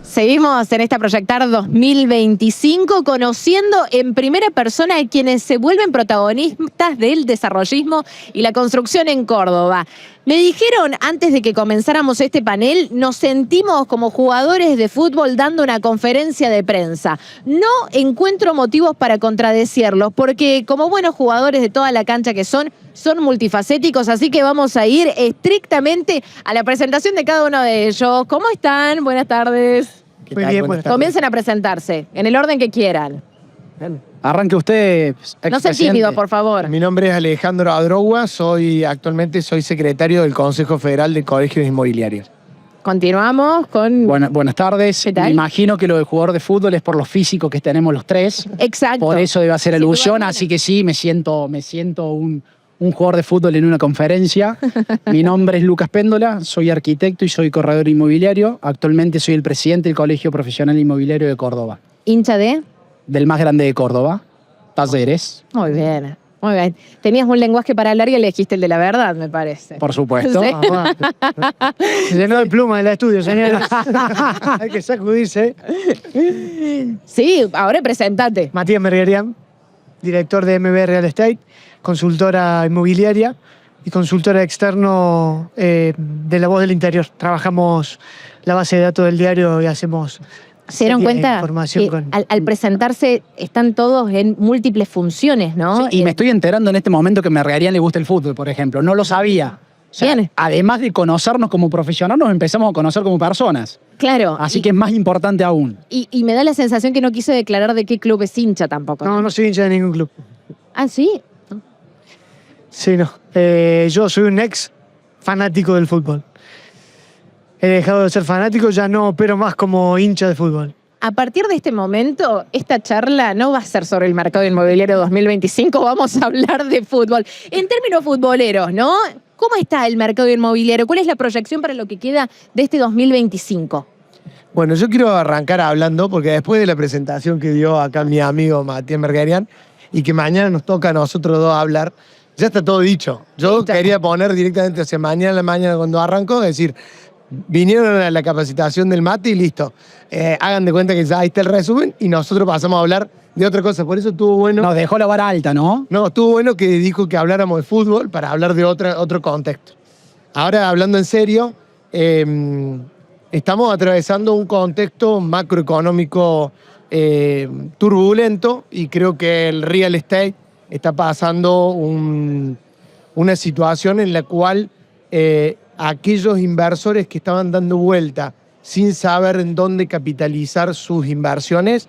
Seguimos en esta Proyectar 2025 conociendo en primera persona a quienes se vuelven protagonistas del desarrollismo y la construcción en Córdoba. Me dijeron antes de que comenzáramos este panel, nos sentimos como jugadores de fútbol dando una conferencia de prensa. No encuentro motivos para contradecirlos, porque como buenos jugadores de toda la cancha que son multifacéticos, así que vamos a ir estrictamente a la presentación de cada uno de ellos. ¿Cómo están? Buenas tardes. Muy bien, buenas tardes. Comiencen a presentarse, en el orden que quieran. Arranque usted, No sea tímido, por favor. Mi nombre es Alejandro Adroua, actualmente soy secretario del Consejo Federal de Colegios Inmobiliarios. Continuamos con... Buenas tardes. ¿Qué tal? Me imagino que lo de jugador de fútbol es por lo físico que tenemos los tres. Exacto. Por eso debe hacer alusión, alguna. así que sí, me siento un jugador de fútbol en una conferencia. Mi nombre es Lucas Péndola, soy arquitecto y soy corredor inmobiliario. Actualmente soy el presidente del Colegio Profesional Inmobiliario de Córdoba. ¿Hincha de? Del más grande de Córdoba, Talleres. Muy bien, muy bien. Tenías un lenguaje para hablar y elegiste el de la verdad, me parece. Por supuesto. Sí. Se llenó de pluma del estudio, señora. Hay que sacudirse. Sí, ahora presentate. Matías Merguerian, director de MB Real Estate, consultora inmobiliaria y consultora externo de La Voz del Interior. Trabajamos la base de datos del diario y hacemos ¿Se dieron cuenta información que con... al presentarse están todos en múltiples funciones, ¿no? Sí, y me estoy enterando en este momento que a Merguerian le gusta el fútbol, por ejemplo. No lo sabía. O sea, Bien. además de conocernos como profesionales, nos empezamos a conocer como personas. Claro. Así que es más importante aún. Y me da la sensación que no quiso declarar de qué club es hincha tampoco. No soy hincha de ningún club. Ah, ¿sí? Sí, no. Yo soy un ex fanático del fútbol. He dejado de ser fanático, ya no opero más como hincha de fútbol. A partir de este momento, esta charla no va a ser sobre el mercado inmobiliario 2025, vamos a hablar de fútbol. En términos futboleros, ¿no? ¿Cómo está el mercado inmobiliario? ¿Cuál es la proyección para lo que queda de este 2025? Bueno, yo quiero arrancar hablando, porque después de la presentación que dio acá mi amigo Matías Merguerian, y que mañana nos toca a nosotros dos hablar, ya está todo dicho. Yo quería poner directamente hacia mañana en la mañana cuando arrancó, decir, vinieron a la capacitación del Mati y listo. Hagan de cuenta que ya ahí está el resumen y nosotros pasamos a hablar de otra cosa. Por eso estuvo bueno. Nos dejó la vara alta, ¿no? No, estuvo bueno que dijo que habláramos de fútbol para hablar de otro contexto. Ahora, hablando en serio, estamos atravesando un contexto macroeconómico turbulento y creo que el real estate está pasando una situación en la cual aquellos inversores que estaban dando vuelta sin saber en dónde capitalizar sus inversiones,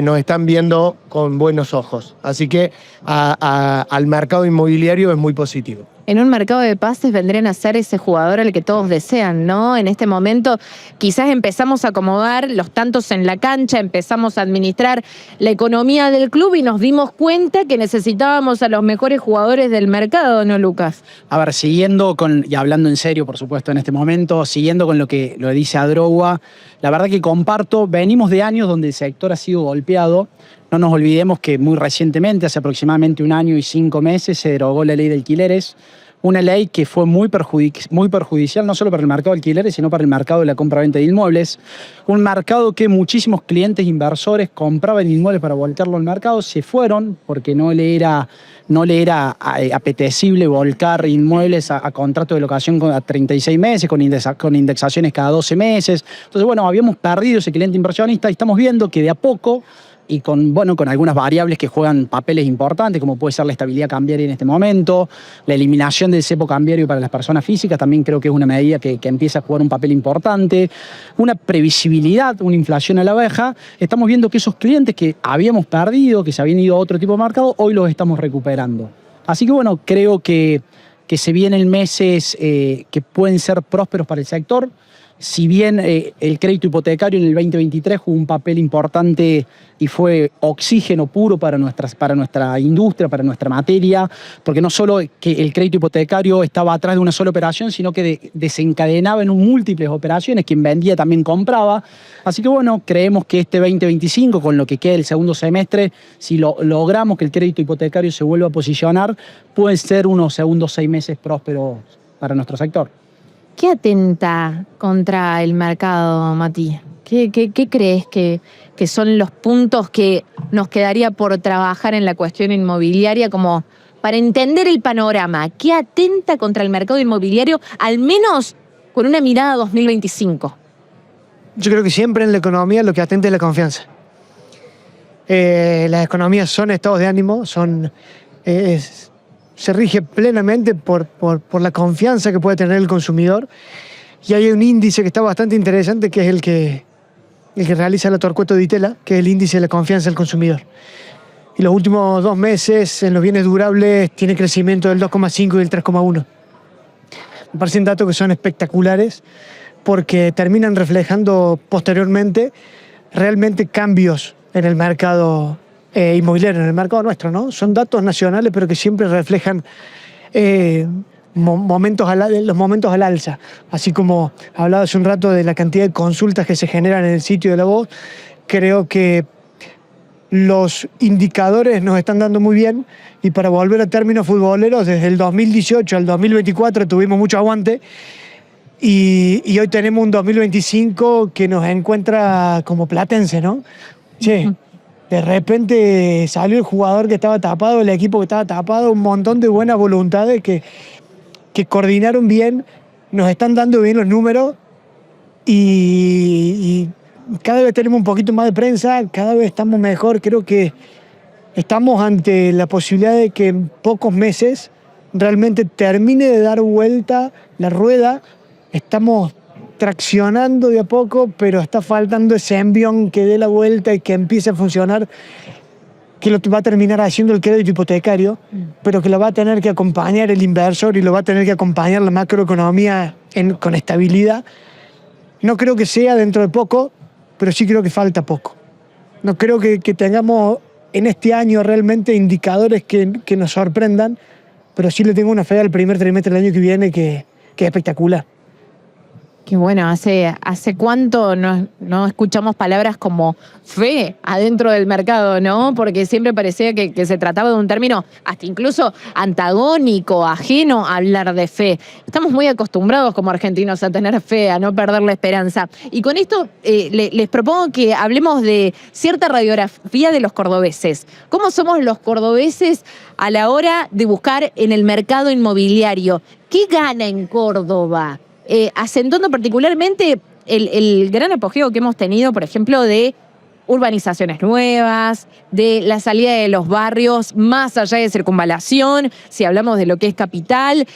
nos están viendo con buenos ojos. Así que al mercado inmobiliario es muy positivo. En un mercado de pases vendrían a ser ese jugador al que todos desean, ¿no? En este momento quizás empezamos a acomodar los tantos en la cancha, empezamos a administrar la economía del club y nos dimos cuenta que necesitábamos a los mejores jugadores del mercado, ¿no, Lucas? A ver, siguiendo con, y hablando en serio, por supuesto, en este momento, siguiendo con lo que dice Adroua, la verdad que comparto, venimos de años donde el sector ha sido golpeado. No nos olvidemos que muy recientemente, hace aproximadamente 1 año y 5 meses, se derogó la ley de alquileres, una ley que fue muy perjudicial no solo para el mercado de alquileres, sino para el mercado de la compra-venta de inmuebles. Un mercado que muchísimos clientes inversores compraban inmuebles para volcarlo al mercado, se fueron porque no le era apetecible volcar inmuebles a contrato de locación a 36 meses, con indexaciones cada 12 meses. Entonces, bueno, habíamos perdido ese cliente inversionista y estamos viendo que de a poco, y con algunas variables que juegan papeles importantes, como puede ser la estabilidad cambiaria en este momento, la eliminación del cepo cambiario para las personas físicas, también creo que es una medida que empieza a jugar un papel importante, una previsibilidad, una inflación a la baja. Estamos viendo que esos clientes que habíamos perdido, que se habían ido a otro tipo de mercado, hoy los estamos recuperando. Así que bueno, creo que se vienen meses que pueden ser prósperos para el sector. Si bien el crédito hipotecario en el 2023 jugó un papel importante y fue oxígeno puro para nuestra industria, para nuestra materia, porque no solo que el crédito hipotecario estaba atrás de una sola operación, sino que desencadenaba en múltiples operaciones, quien vendía también compraba. Así que bueno, creemos que este 2025, con lo que queda el segundo semestre, si logramos que el crédito hipotecario se vuelva a posicionar, pueden ser unos segundos 6 meses prósperos para nuestro sector. ¿Qué atenta contra el mercado, Mati? ¿Qué crees que son los puntos que nos quedaría por trabajar en la cuestión inmobiliaria como para entender el panorama? ¿Qué atenta contra el mercado inmobiliario, al menos con una mirada 2025? Yo creo que siempre en la economía lo que atenta es la confianza. Las economías son estados de ánimo, se rige plenamente por la confianza que puede tener el consumidor. Y hay un índice que está bastante interesante, que es el que realiza la Torcuato Di Tella, que es el índice de la confianza del consumidor. Y los últimos 2 meses en los bienes durables tiene crecimiento del 2,5 y del 3,1. Me parecen datos que son espectaculares porque terminan reflejando posteriormente realmente cambios en el mercado inmobiliario, en el mercado nuestro, ¿no? Son datos nacionales, pero que siempre reflejan los momentos al alza. Así como hablaba hace un rato de la cantidad de consultas que se generan en el sitio de La Voz, creo que los indicadores nos están dando muy bien, y para volver a términos futboleros, desde el 2018 al 2024 tuvimos mucho aguante, y hoy tenemos un 2025 que nos encuentra como Platense, ¿no? Che, de repente salió el jugador que estaba tapado, el equipo que estaba tapado, un montón de buenas voluntades que coordinaron bien, nos están dando bien los números, y cada vez tenemos un poquito más de prensa, cada vez estamos mejor. Creo que estamos ante la posibilidad de que en pocos meses realmente termine de dar vuelta la rueda. Estamos traccionando de a poco, pero está faltando ese envión que dé la vuelta y que empiece a funcionar, que lo va a terminar haciendo el crédito hipotecario, pero que lo va a tener que acompañar el inversor y lo va a tener que acompañar la macroeconomía con estabilidad. No creo que sea dentro de poco, pero sí creo que falta poco. No creo que tengamos en este año realmente indicadores que nos sorprendan, pero sí le tengo una fe al primer trimestre del año que viene que es espectacular. Qué bueno, ¿hace cuánto no escuchamos palabras como fe adentro del mercado, ¿no? Porque siempre parecía que se trataba de un término hasta incluso antagónico, ajeno a hablar de fe. Estamos muy acostumbrados como argentinos a tener fe, a no perder la esperanza. Y con esto les propongo que hablemos de cierta radiografía de los cordobeses. ¿Cómo somos los cordobeses a la hora de buscar en el mercado inmobiliario? ¿Qué gana en Córdoba? Acentuando particularmente el gran apogeo que hemos tenido, por ejemplo, de urbanizaciones nuevas, de la salida de los barrios más allá de circunvalación, si hablamos de lo que es capital.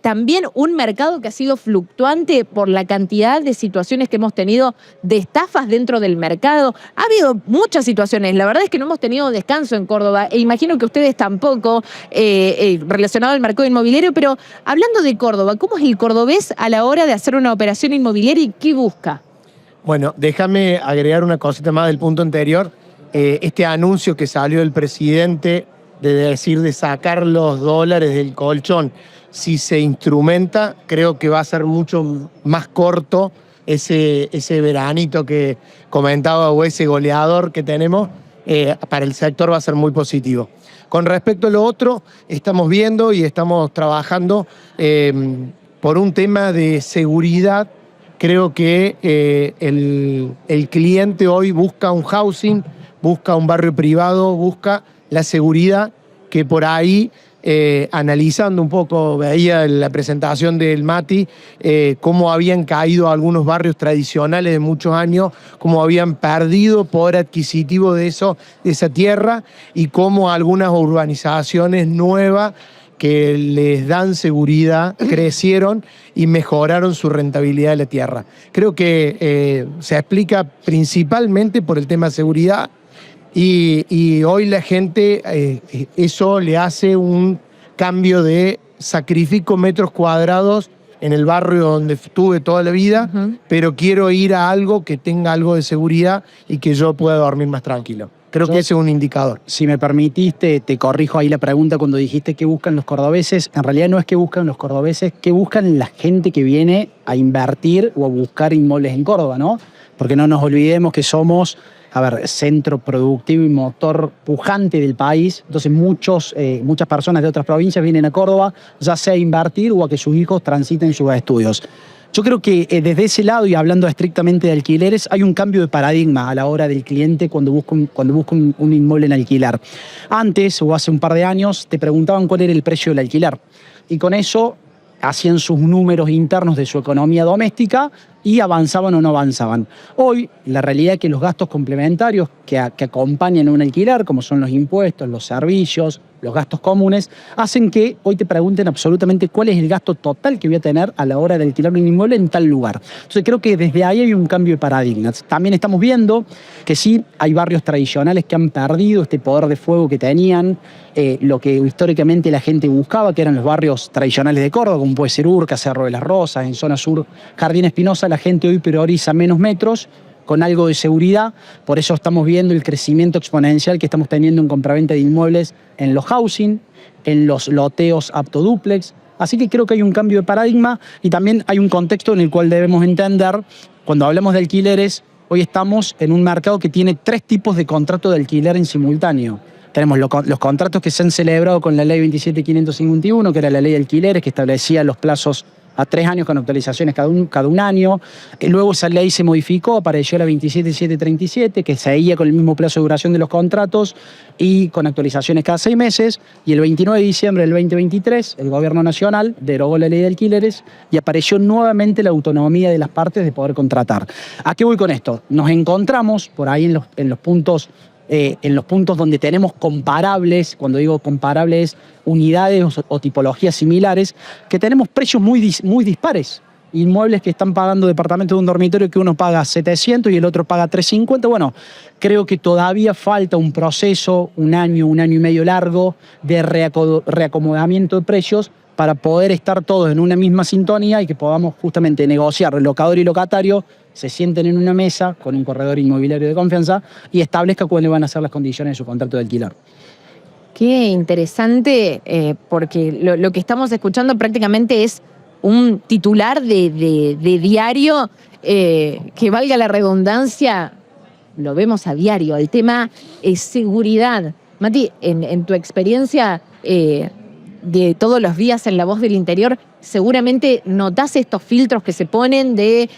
También un mercado que ha sido fluctuante por la cantidad de situaciones que hemos tenido de estafas dentro del mercado. Ha habido muchas situaciones. La verdad es que no hemos tenido descanso en Córdoba, e imagino que ustedes tampoco, relacionado al mercado inmobiliario. Pero hablando de Córdoba, ¿cómo es el cordobés a la hora de hacer una operación inmobiliaria y qué busca? Bueno, déjame agregar una cosita más del punto anterior. Este anuncio que salió del presidente de sacar los dólares del colchón, si se instrumenta, creo que va a ser mucho más corto ese veranito que comentaba, o ese goleador que tenemos. Para el sector va a ser muy positivo. Con respecto a lo otro, estamos viendo y estamos trabajando por un tema de seguridad. Creo que el cliente hoy busca un housing, busca un barrio privado, busca la seguridad, que por ahí, analizando un poco, veía en la presentación del Mati, cómo habían caído algunos barrios tradicionales de muchos años, cómo habían perdido poder adquisitivo de esa tierra, y cómo algunas urbanizaciones nuevas que les dan seguridad crecieron y mejoraron su rentabilidad de la tierra. Creo que se explica principalmente por el tema de seguridad, y hoy la gente eso le hace un cambio de sacrifico metros cuadrados en el barrio donde estuve toda la vida, pero quiero ir a algo que tenga algo de seguridad y que yo pueda dormir más tranquilo. Creo que ese es un indicador. Si me permitiste, te corrijo ahí la pregunta cuando dijiste qué buscan los cordobeses. En realidad no es qué buscan los cordobeses, qué buscan la gente que viene a invertir o a buscar inmuebles en Córdoba, ¿no? Porque no nos olvidemos que somos, centro productivo y motor pujante del país. Entonces muchas personas de otras provincias vienen a Córdoba, ya sea a invertir o a que sus hijos transiten sus estudios. Yo creo que desde ese lado, y hablando estrictamente de alquileres, hay un cambio de paradigma a la hora del cliente cuando busca un inmueble en alquilar. Antes, o hace un par de años, te preguntaban cuál era el precio del alquiler. Y con eso hacían sus números internos de su economía doméstica y avanzaban o no avanzaban. Hoy, la realidad es que los gastos complementarios que acompañan a un alquiler, como son los impuestos, los servicios, los gastos comunes, hacen que hoy te pregunten absolutamente cuál es el gasto total que voy a tener a la hora de alquilar un inmueble en tal lugar. Entonces creo que desde ahí hay un cambio de paradigmas. También estamos viendo que sí hay barrios tradicionales que han perdido este poder de fuego que tenían, lo que históricamente la gente buscaba, que eran los barrios tradicionales de Córdoba, como puede ser Urca, Cerro de las Rosas, en zona sur, Jardín Espinosa. La gente hoy prioriza menos metros, con algo de seguridad. Por eso estamos viendo el crecimiento exponencial que estamos teniendo en compraventa de inmuebles en los housing, en los loteos apto dúplex. Así que creo que hay un cambio de paradigma y también hay un contexto en el cual debemos entender, cuando hablamos de alquileres, hoy estamos en un mercado que tiene 3 tipos de contrato de alquiler en simultáneo. Tenemos los contratos que se han celebrado con la ley 27.551, que era la ley de alquileres, que establecía los plazos a 3 años con actualizaciones cada un año. Luego esa ley se modificó, apareció la 27.737, que seguía con el mismo plazo de duración de los contratos y con actualizaciones cada 6 meses. Y el 29 de diciembre del 2023, el Gobierno Nacional derogó la ley de alquileres y apareció nuevamente la autonomía de las partes de poder contratar. ¿A qué voy con esto? Nos encontramos por ahí en los puntos donde tenemos comparables, cuando digo comparables, unidades o tipologías similares, que tenemos precios muy dispares. Inmuebles que están pagando departamentos de un dormitorio que uno paga 700 y el otro paga 350. Bueno, creo que todavía falta un proceso, un año y medio largo de reacomodamiento de precios para poder estar todos en una misma sintonía y que podamos justamente negociar, el locador y locatario se sienten en una mesa con un corredor inmobiliario de confianza y establezca cuáles van a ser las condiciones de su contrato de alquiler. Qué interesante, porque lo que estamos escuchando prácticamente es un titular de diario que, valga la redundancia, lo vemos a diario. El tema es seguridad. Mati, en tu experiencia de todos los días en La Voz del Interior, seguramente notás estos filtros que se ponen de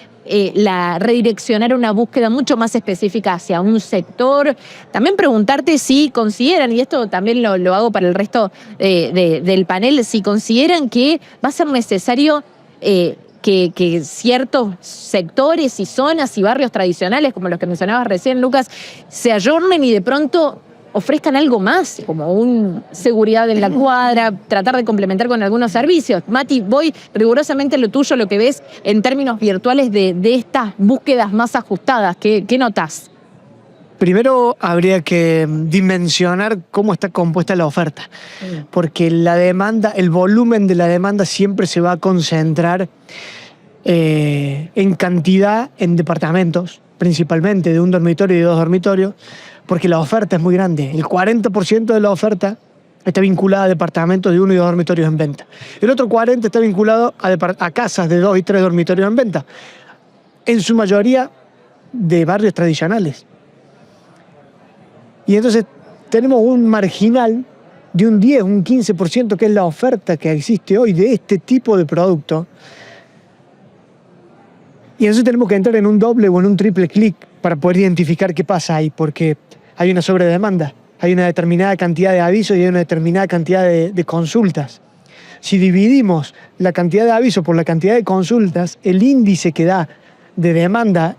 redireccionar una búsqueda mucho más específica hacia un sector. También preguntarte si consideran, y esto también lo hago para el resto del panel, si consideran que va a ser necesario que ciertos sectores y zonas y barrios tradicionales, como los que mencionabas recién, Lucas, se ayornen y de pronto ofrezcan algo más, como una seguridad en la cuadra, tratar de complementar con algunos servicios. Mati, voy rigurosamente a lo tuyo, lo que ves en términos virtuales de estas búsquedas más ajustadas. ¿Qué notás? Primero habría que dimensionar cómo está compuesta la oferta, porque la demanda, el volumen de la demanda siempre se va a concentrar en cantidad en departamentos, principalmente de un dormitorio y de 2 dormitorios, porque la oferta es muy grande. El 40% de la oferta está vinculada a departamentos de 1 y 2 dormitorios en venta. El otro 40% está vinculado a casas de 2 y 3 dormitorios en venta, en su mayoría de barrios tradicionales. Y entonces tenemos un marginal de un 10, un 15%, que es la oferta que existe hoy de este tipo de producto. Y entonces tenemos que entrar en un doble o en un triple clic para poder identificar qué pasa ahí, porque hay una sobredemanda, hay una determinada cantidad de avisos y hay una determinada cantidad de consultas. Si dividimos la cantidad de avisos por la cantidad de consultas, el índice que da de demanda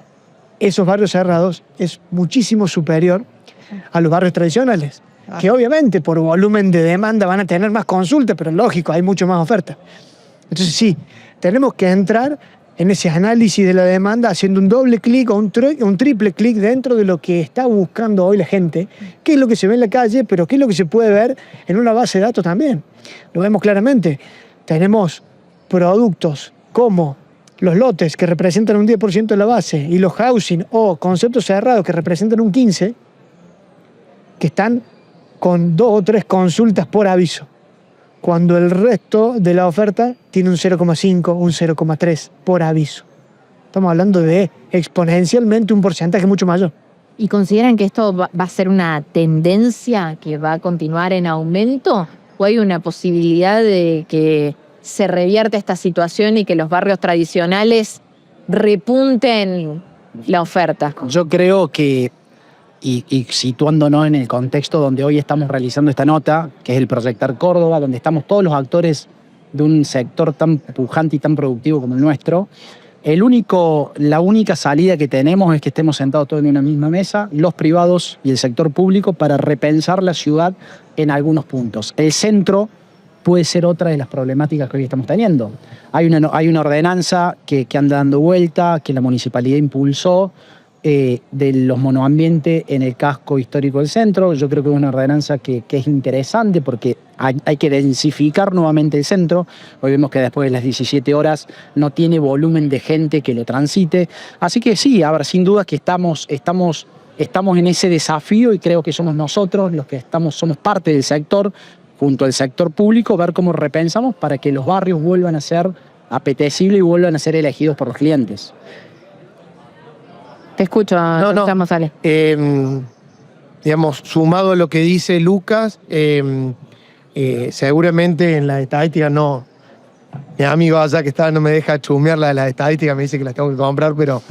esos barrios cerrados es muchísimo superior a los barrios tradicionales, que obviamente por volumen de demanda van a tener más consultas, pero lógico, hay mucho más oferta. Entonces sí, tenemos que entrar en ese análisis de la demanda haciendo un doble clic o un triple clic dentro de lo que está buscando hoy la gente, qué es lo que se ve en la calle, pero qué es lo que se puede ver en una base de datos también. Lo vemos claramente. Tenemos productos como los lotes, que representan un 10% de la base, y los housing o conceptos cerrados, que representan un 15%, que están con 2 o 3 consultas por aviso, cuando el resto de la oferta tiene un 0,5, un 0,3 por aviso. Estamos hablando de exponencialmente un porcentaje mucho mayor. ¿Y consideran que esto va a ser una tendencia que va a continuar en aumento? ¿O hay una posibilidad de que se revierte esta situación y que los barrios tradicionales repunten la oferta? Yo creo que, y situándonos en el contexto donde hoy estamos realizando esta nota, que es el Proyectar Córdoba, donde estamos todos los actores de un sector tan pujante y tan productivo como el nuestro, la única salida que tenemos es que estemos sentados todos en una misma mesa, los privados y el sector público, para repensar la ciudad en algunos puntos. El centro puede ser otra de las problemáticas que hoy estamos teniendo. Hay una ordenanza que anda dando vuelta, que la municipalidad impulsó, de los monoambientes en el casco histórico del centro. Yo creo que es una ordenanza que es interesante porque hay que densificar nuevamente el centro. Hoy vemos que después de las 17 horas no tiene volumen de gente que lo transite. Así que sí, a ver, sin duda que estamos en ese desafío, y creo que somos nosotros los que somos parte del sector, junto al sector público, ver cómo repensamos para que los barrios vuelvan a ser apetecibles y vuelvan a ser elegidos por los clientes. Te escucho, estamos, Ale. Digamos, sumado a lo que dice Lucas, seguramente en las estadísticas no. Mi amigo allá que está no me deja chumear las estadísticas, me dice que las tengo que comprar, pero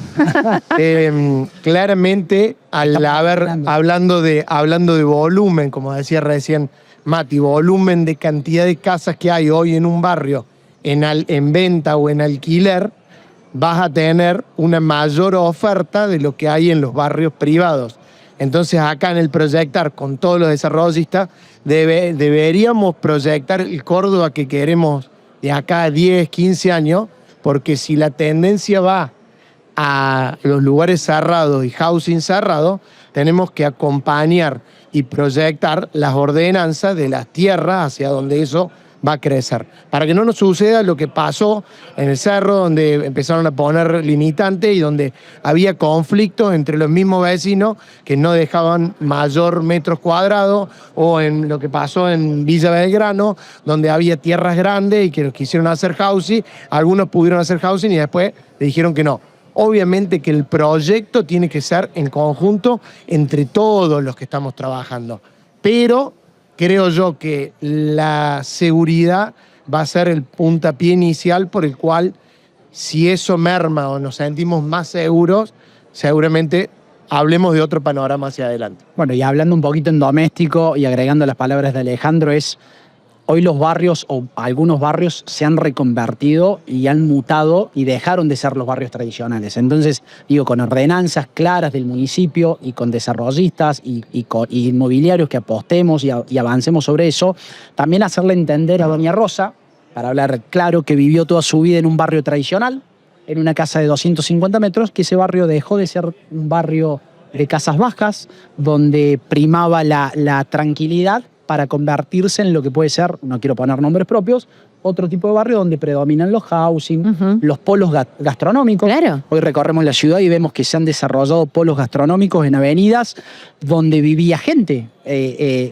claramente hablando de volumen, como decía recién Mati, volumen de cantidad de casas que hay hoy en un barrio en venta o en alquiler, vas a tener una mayor oferta de lo que hay en los barrios privados. Entonces acá en el Proyectar, con todos los desarrollistas, deberíamos proyectar el Córdoba que queremos de acá a 10, 15 años, porque si la tendencia va a los lugares cerrados y housing cerrado, tenemos que acompañar y proyectar las ordenanzas de las tierras hacia donde eso va a crecer. Para que no nos suceda lo que pasó en el Cerro, donde empezaron a poner limitantes y donde había conflictos entre los mismos vecinos que no dejaban mayor metros cuadrados, o en lo que pasó en Villa Belgrano, donde había tierras grandes y que quisieron hacer housing, algunos pudieron hacer housing y después le dijeron que no. Obviamente que el proyecto tiene que ser en conjunto entre todos los que estamos trabajando, pero creo yo que la seguridad va a ser el puntapié inicial por el cual, si eso merma o nos sentimos más seguros, seguramente hablemos de otro panorama hacia adelante. Bueno, y hablando un poquito en doméstico y agregando las palabras de Alejandro, hoy los barrios, o algunos barrios, se han reconvertido y han mutado y dejaron de ser los barrios tradicionales. Entonces, digo, con ordenanzas claras del municipio y con desarrollistas y inmobiliarios que apostemos y avancemos sobre eso, también hacerle entender a doña Rosa, para hablar claro, que vivió toda su vida en un barrio tradicional, en una casa de 250 metros, que ese barrio dejó de ser un barrio de casas bajas, donde primaba la tranquilidad, para convertirse en lo que puede ser, no quiero poner nombres propios, otro tipo de barrio donde predominan los housing, los polos gastronómicos. Claro. Hoy recorremos la ciudad y vemos que se han desarrollado polos gastronómicos en avenidas donde vivía gente,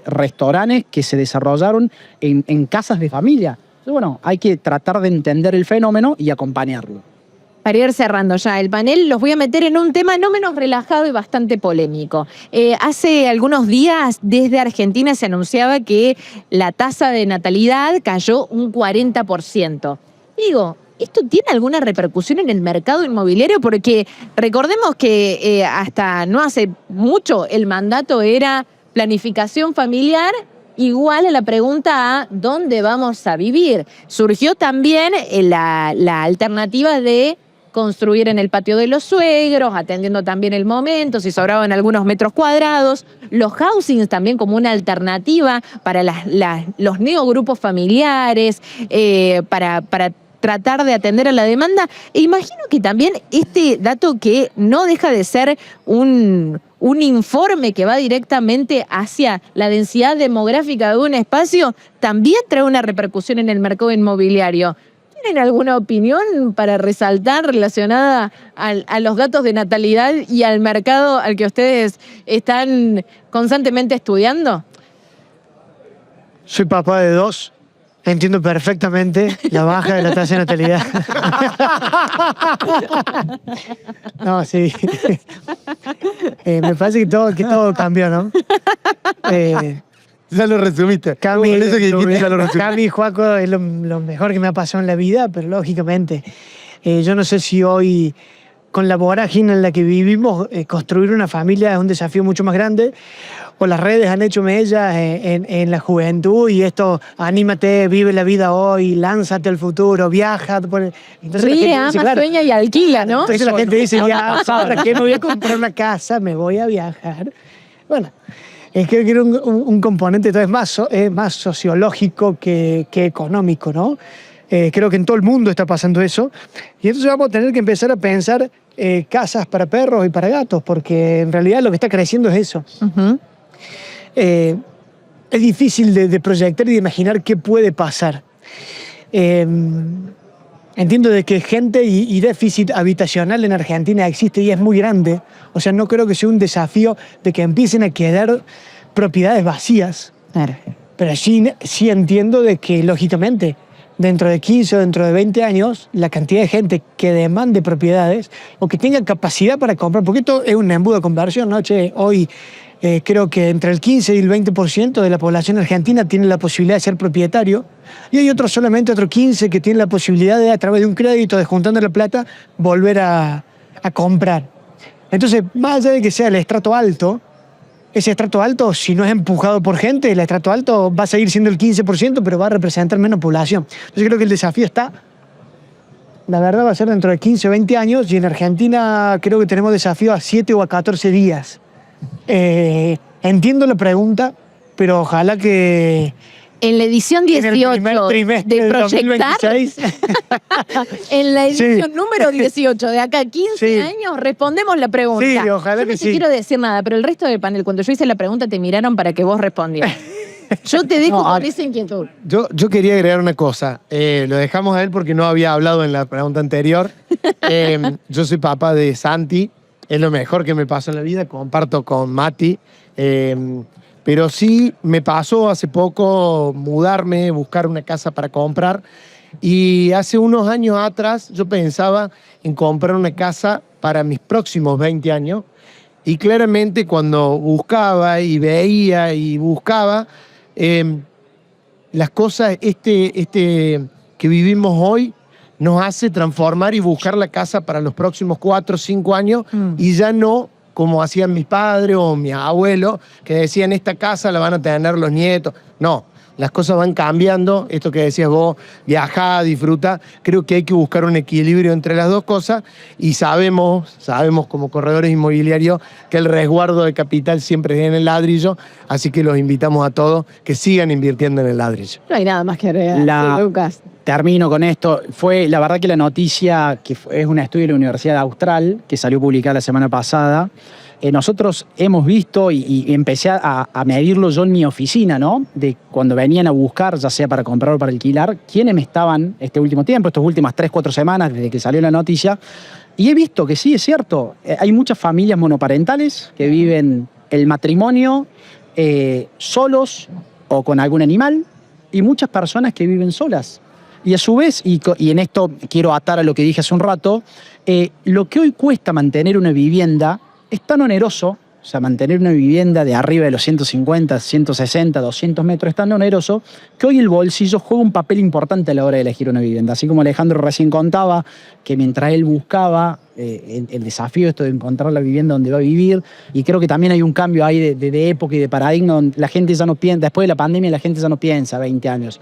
restaurantes que se desarrollaron en casas de familia. Entonces, bueno, hay que tratar de entender el fenómeno y acompañarlo. Para ir cerrando ya el panel, los voy a meter en un tema no menos relajado y bastante polémico. Hace algunos días desde Argentina se anunciaba que la tasa de natalidad cayó un 40%. Digo, ¿esto tiene alguna repercusión en el mercado inmobiliario? Porque recordemos que hasta no hace mucho el mandato era planificación familiar, igual a la pregunta a ¿dónde vamos a vivir? Surgió también la alternativa de construir en el patio de los suegros, atendiendo también el momento, si sobraban algunos metros cuadrados. Los housings también como una alternativa para los neogrupos familiares, para tratar de atender a la demanda. E imagino que también este dato, que no deja de ser un informe que va directamente hacia la densidad demográfica de un espacio, también trae una repercusión en el mercado inmobiliario. ¿Tienen alguna opinión para resaltar relacionada a los datos de natalidad y al mercado al que ustedes están constantemente estudiando? Soy papá de 2. Entiendo perfectamente la baja de la tasa de natalidad. No, sí. Me parece que todo cambió, ¿no? Ya lo resumiste. Cami, Con eso que dijiste, ya lo resumiste. Cami, Juaco, es lo mejor que me ha pasado en la vida, pero lógicamente, yo no sé si hoy, con la vorágine en la que vivimos, construir una familia es un desafío mucho más grande, o las redes han hecho mella en la juventud, y esto, anímate, vive la vida hoy, lánzate al futuro, viaja. Entonces, la Ríe, gente ama, dice, claro, sueña y alquila, ¿no? entonces la gente dice, ya, ¿para qué me voy a comprar una casa? Me voy a viajar. Bueno, creo que era un componente entonces más sociológico que económico, ¿no? Creo que en todo el mundo está pasando eso. Y entonces vamos a tener que empezar a pensar casas para perros y para gatos, porque en realidad lo que está creciendo es eso. Ujú. Es difícil de proyectar y de imaginar qué puede pasar. Entiendo de que gente y déficit habitacional en Argentina existe y es muy grande. O sea, no creo que sea un desafío de que empiecen a quedar propiedades vacías. Claro. Pero sí entiendo de que, lógicamente, dentro de 15 o dentro de 20 años, la cantidad de gente que demande propiedades o que tenga capacidad para comprar, porque esto es un embudo de conversión, ¿no? Che, hoy creo que entre el 15 y el 20% de la población argentina tiene la posibilidad de ser propietario, y hay solamente otro 15 que tiene la posibilidad de, a través de un crédito, de juntando la plata, volver a comprar. Entonces, más allá de que sea el estrato alto, ese estrato alto, si no es empujado por gente, el estrato alto va a seguir siendo el 15%, pero va a representar menos población. Entonces creo que el desafío está, la verdad, va a ser dentro de 15 o 20 años, y en Argentina creo que tenemos desafío a 7 o a 14 días. Entiendo la pregunta, pero ojalá que En la edición en el 18 primer trimestre de del Proyectar, 2026... en la edición Sí. número 18 de acá a 15 Sí. años, respondemos la pregunta. Sí, ojalá yo que no te sí. quiero decir nada, pero el resto del panel, cuando yo hice la pregunta, te miraron para que vos respondieras. Yo te dejo con esa inquietud. Yo quería agregar una cosa. Lo dejamos a él porque no había hablado en la pregunta anterior. Yo soy papá de Santi. Es lo mejor que me pasó en la vida. Comparto con Mati. Pero sí me pasó hace poco mudarme, buscar una casa para comprar. Y hace unos años atrás yo pensaba en comprar una casa para mis próximos 20 años. Y claramente cuando buscaba y veía y buscaba, las cosas que vivimos hoy nos hace transformar y buscar la casa para los próximos 4 o 5 años, y ya no como hacían mis padres o mis abuelos, que decían esta casa la van a tener los nietos. No, las cosas van cambiando. Esto que decías vos, viajar, disfrutar, creo que hay que buscar un equilibrio entre las dos cosas, y sabemos como corredores inmobiliarios que el resguardo de capital siempre es en el ladrillo, así que los invitamos a todos que sigan invirtiendo en el ladrillo. No hay nada más que agregar. Sí, Lucas. Termino con esto. Fue la verdad que la noticia, es un estudio de la Universidad Austral que salió publicada la semana pasada. Nosotros hemos visto y empecé a medirlo yo en mi oficina, ¿no? De cuando venían a buscar, ya sea para comprar o para alquilar, quiénes me estaban este último tiempo, estas últimas 3, 4 semanas desde que salió la noticia. Y he visto que sí, es cierto. Hay muchas familias monoparentales que viven el matrimonio solos o con algún animal, y muchas personas que viven solas. Y a su vez, y en esto quiero atar a lo que dije hace un rato, lo que hoy cuesta mantener una vivienda es tan oneroso, o sea, mantener una vivienda de arriba de los 150, 160, 200 metros es tan oneroso, que hoy el bolsillo juega un papel importante a la hora de elegir una vivienda. Así como Alejandro recién contaba, que mientras él buscaba el desafío esto de encontrar la vivienda donde va a vivir, y creo que también hay un cambio ahí de época y de paradigma, donde la gente ya no piensa, después de la pandemia la gente ya no piensa 20 años.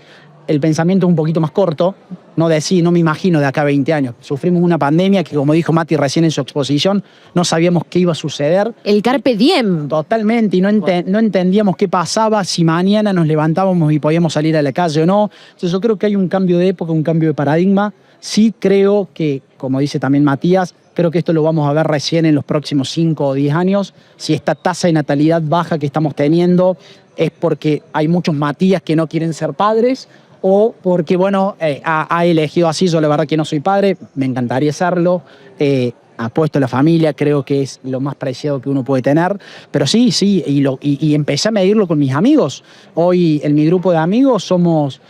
El pensamiento es un poquito más corto, no me imagino de acá a 20 años. Sufrimos una pandemia que, como dijo Mati recién en su exposición, no sabíamos qué iba a suceder. El carpe diem. Totalmente, y no entendíamos qué pasaba, si mañana nos levantábamos y podíamos salir a la calle o no. Entonces yo creo que hay un cambio de época, un cambio de paradigma. Sí creo que, como dice también Matías, creo que esto lo vamos a ver recién en los próximos 5 o 10 años. Si esta tasa de natalidad baja que estamos teniendo es porque hay muchos Matías que no quieren ser padres, o porque, bueno, ha elegido así. Yo la verdad que no soy padre, me encantaría serlo, apuesto a la familia, creo que es lo más preciado que uno puede tener, pero sí, y empecé a medirlo con mis amigos. Hoy en mi grupo de amigos somos,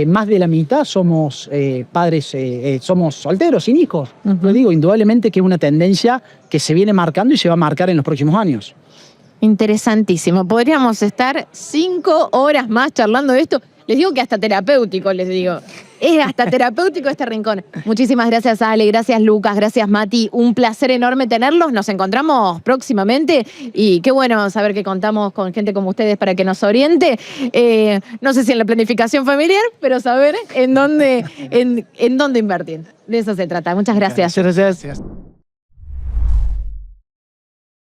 más de la mitad somos padres, somos solteros, sin hijos. Lo digo, indudablemente que es una tendencia que se viene marcando y se va a marcar en los próximos años. Interesantísimo. Podríamos estar 5 horas más charlando de esto. Les digo que hasta terapéutico, les digo. Es hasta terapéutico este rincón. Muchísimas gracias, Ale, gracias, Lucas, gracias, Mati. Un placer enorme tenerlos. Nos encontramos próximamente y qué bueno saber que contamos con gente como ustedes para que nos oriente. No sé si en la planificación familiar, pero saber en dónde invertir. De eso se trata. Muchas gracias. Muchas gracias.